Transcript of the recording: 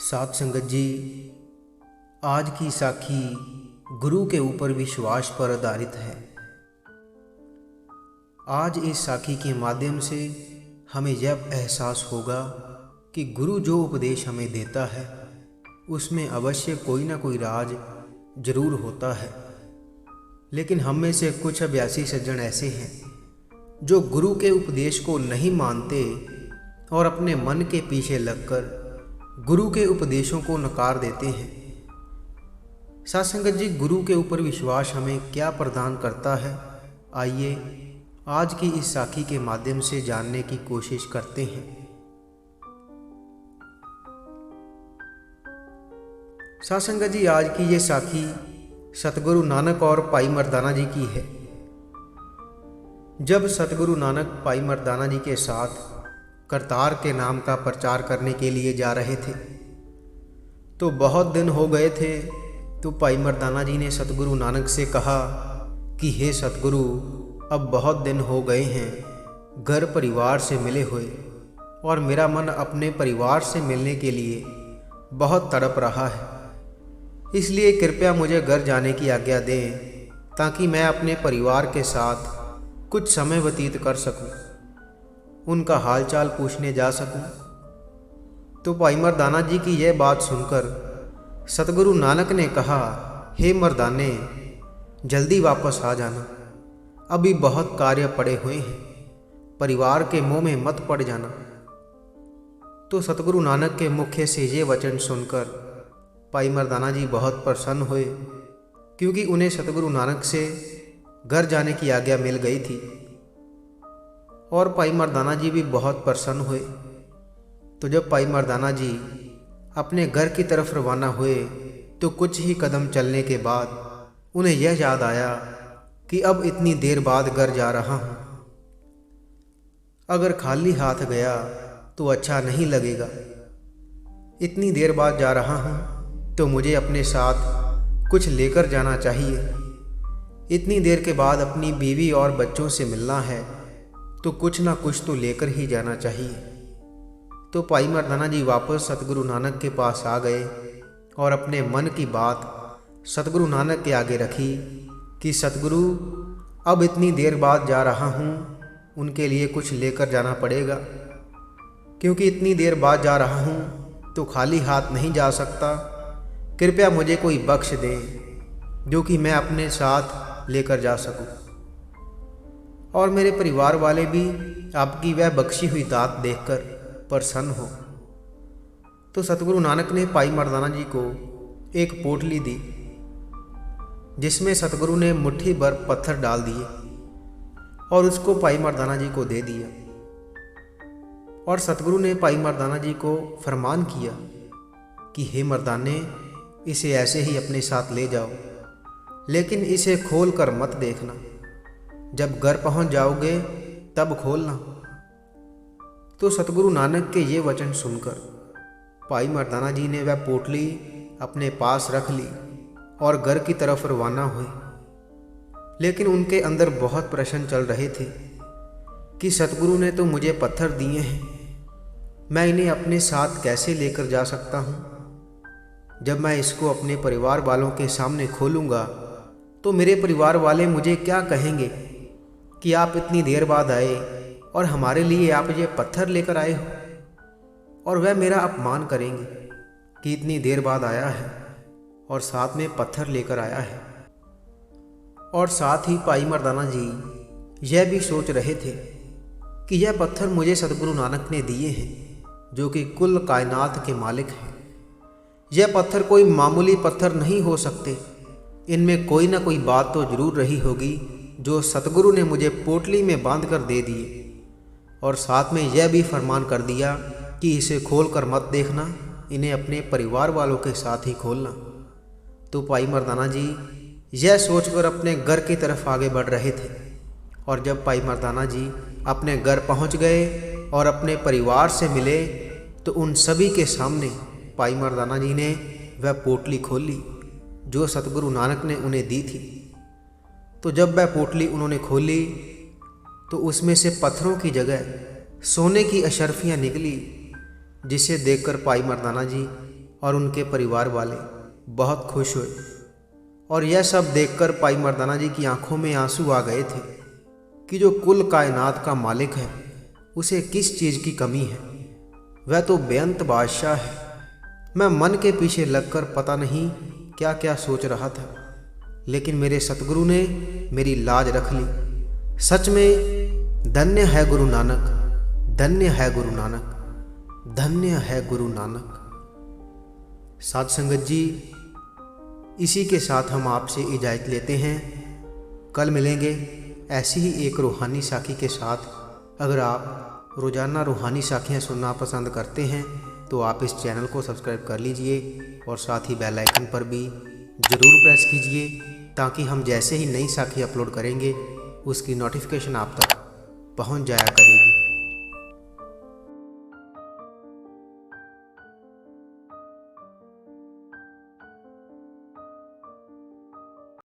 साध संगत जी, आज की साखी गुरु के ऊपर विश्वास पर आधारित है। आज इस साखी के माध्यम से हमें यह एहसास होगा कि गुरु जो उपदेश हमें देता है उसमें अवश्य कोई ना कोई राज जरूर होता है। लेकिन हम में से कुछ अभ्यासी सज्जन ऐसे हैं जो गुरु के उपदेश को नहीं मानते और अपने मन के पीछे लगकर गुरु के उपदेशों को नकार देते हैं। साध संगत जी, गुरु के ऊपर विश्वास हमें क्या प्रदान करता है, आइए आज की इस साखी के माध्यम से जानने की कोशिश करते हैं। साध संगत जी, आज की ये साखी सतगुरु नानक और भाई मर्दाना जी की है। जब सतगुरु नानक भाई मर्दाना जी के साथ करतार के नाम का प्रचार करने के लिए जा रहे थे तो बहुत दिन हो गए थे। तो भाई मर्दाना जी ने सतगुरु नानक से कहा कि हे सतगुरु, अब बहुत दिन हो गए हैं घर परिवार से मिले हुए और मेरा मन अपने परिवार से मिलने के लिए बहुत तड़प रहा है। इसलिए कृपया मुझे घर जाने की आज्ञा दें ताकि मैं अपने परिवार के साथ कुछ समय व्यतीत कर सकूं, उनका हालचाल पूछने जा सकूं। तो भाई मर्दाना जी की यह बात सुनकर सतगुरु नानक ने कहा, हे मर्दाने, जल्दी वापस आ जाना, अभी बहुत कार्य पड़े हुए हैं, परिवार के मुंह में मत पड़ जाना। तो सतगुरु नानक के मुख से ये वचन सुनकर भाई मर्दाना जी बहुत प्रसन्न हुए, क्योंकि उन्हें सतगुरु नानक से घर जाने की आज्ञा मिल गई थी। और भाई मर्दाना जी भी बहुत प्रसन्न हुए। तो जब भाई मर्दाना जी अपने घर की तरफ रवाना हुए तो कुछ ही कदम चलने के बाद उन्हें यह याद आया कि अब इतनी देर बाद घर जा रहा हूँ, अगर खाली हाथ गया तो अच्छा नहीं लगेगा। इतनी देर बाद जा रहा हूँ तो मुझे अपने साथ कुछ लेकर जाना चाहिए। इतनी देर के बाद अपनी बीवी और बच्चों से मिलना है तो कुछ ना कुछ तो लेकर ही जाना चाहिए। तो भाई मर्दाना जी वापस सतगुरु नानक के पास आ गए और अपने मन की बात सतगुरु नानक के आगे रखी कि सतगुरु, अब इतनी देर बाद जा रहा हूँ, उनके लिए कुछ लेकर जाना पड़ेगा, क्योंकि इतनी देर बाद जा रहा हूँ तो खाली हाथ नहीं जा सकता। कृपया मुझे कोई बख्श दें जो कि मैं अपने साथ लेकर जा सकूं, और मेरे परिवार वाले भी आपकी वह बख्शी हुई दात देखकर प्रसन्न हो। तो सतगुरु नानक ने भाई मर्दाना जी को एक पोटली दी जिसमें सतगुरु ने मुट्ठी भर पत्थर डाल दिए और उसको भाई मर्दाना जी को दे दिया। और सतगुरु ने भाई मर्दाना जी को फरमान किया कि हे मर्दाने, इसे ऐसे ही अपने साथ ले जाओ, लेकिन इसे खोल कर मत देखना, जब घर पहुंच जाओगे तब खोलना। तो सतगुरु नानक के ये वचन सुनकर भाई मर्दाना जी ने वह पोटली अपने पास रख ली और घर की तरफ रवाना हुए। लेकिन उनके अंदर बहुत प्रश्न चल रहे थे कि सतगुरु ने तो मुझे पत्थर दिए हैं, मैं इन्हें अपने साथ कैसे लेकर जा सकता हूँ। जब मैं इसको अपने परिवार वालों के सामने खोलूँगा तो मेरे परिवार वाले मुझे क्या कहेंगे कि आप इतनी देर बाद आए और हमारे लिए आप ये पत्थर लेकर आए हो, और वह मेरा अपमान करेंगे कि इतनी देर बाद आया है और साथ में पत्थर लेकर आया है। और साथ ही भाई मर्दाना जी यह भी सोच रहे थे कि यह पत्थर मुझे सतगुरु नानक ने दिए हैं, जो कि कुल कायनात के मालिक हैं। यह पत्थर कोई मामूली पत्थर नहीं हो सकते, इनमें कोई ना कोई बात तो जरूर रही होगी जो सतगुरु ने मुझे पोटली में बांध कर दे दिए। और साथ में यह भी फरमान कर दिया कि इसे खोल कर मत देखना, इन्हें अपने परिवार वालों के साथ ही खोलना। तो भाई मर्दाना जी यह सोचकर अपने घर की तरफ आगे बढ़ रहे थे। और जब भाई मर्दाना जी अपने घर पहुंच गए और अपने परिवार से मिले तो उन सभी के सामने भाई मर्दाना जी ने वह पोटली खोली जो सतगुरु नानक ने उन्हें दी थी। तो जब वह पोटली उन्होंने खोली तो उसमें से पत्थरों की जगह सोने की अशर्फियाँ निकली, जिसे देखकर भाई मर्दाना जी और उनके परिवार वाले बहुत खुश हुए। और यह सब देखकर पाई मर्दाना जी की आंखों में आंसू आ गए थे कि जो कुल कायनात का मालिक है उसे किस चीज़ की कमी है। वह तो बेअंत बादशाह है। मैं मन के पीछे लगकर पता नहीं क्या क्या सोच रहा था, लेकिन मेरे सतगुरु ने मेरी लाज रख ली। सच में धन्य है गुरु नानक, धन्य है गुरु नानक, धन्य है गुरु नानक। साध संगत जी, इसी के साथ हम आपसे इजाज़त लेते हैं। कल मिलेंगे ऐसी ही एक रूहानी साखी के साथ। अगर आप रोज़ाना रूहानी साखियाँ सुनना पसंद करते हैं तो आप इस चैनल को सब्सक्राइब कर लीजिए और साथ ही बेल आइकन पर भी ज़रूर प्रेस कीजिए, ताकि हम जैसे ही नई साखी अपलोड करेंगे उसकी नोटिफिकेशन आप तक पहुंच जाया करेगी।